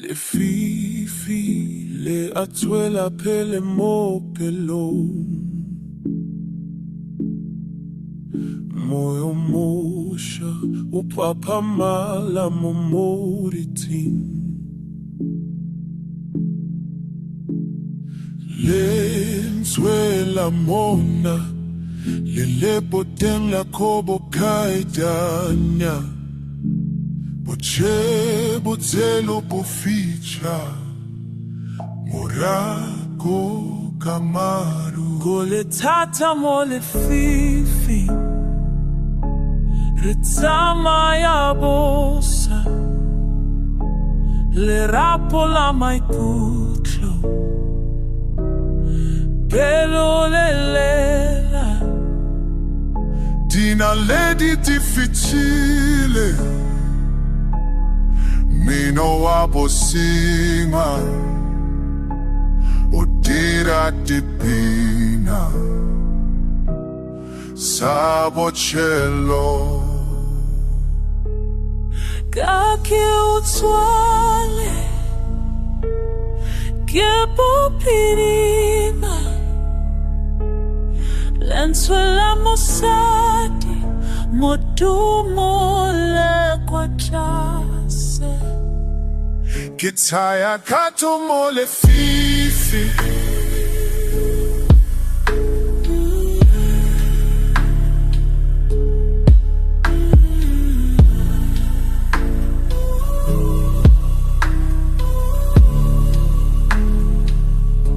Le fifi le atwela pele mo pelo moyo mosha upapa mala momoritin le nswela mona le poteng la kobo kaidanya Boche botzelo boficha Morako kamaru Gole tata mole fifi Ritama ya bosa Le rapo la mai putlo Pelo le lela Dina lady difficile Mino wabosinga Odira dipina Sabocello Kaki utwale Kepo pirina Lensuela mosadi Modumo le kwa chase Kitaya kato mole fifi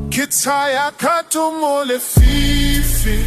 Kitaya kato mole fifi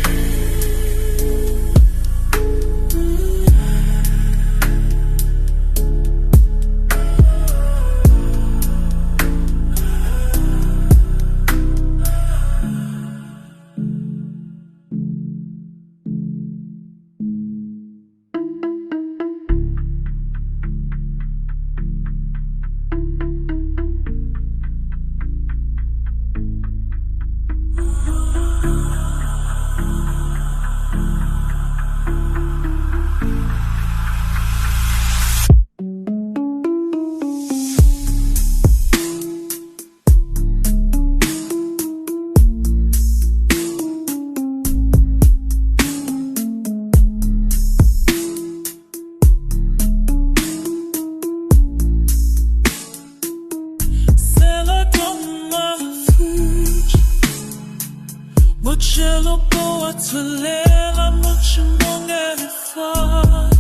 Mochelo boa tulela, mochimonge far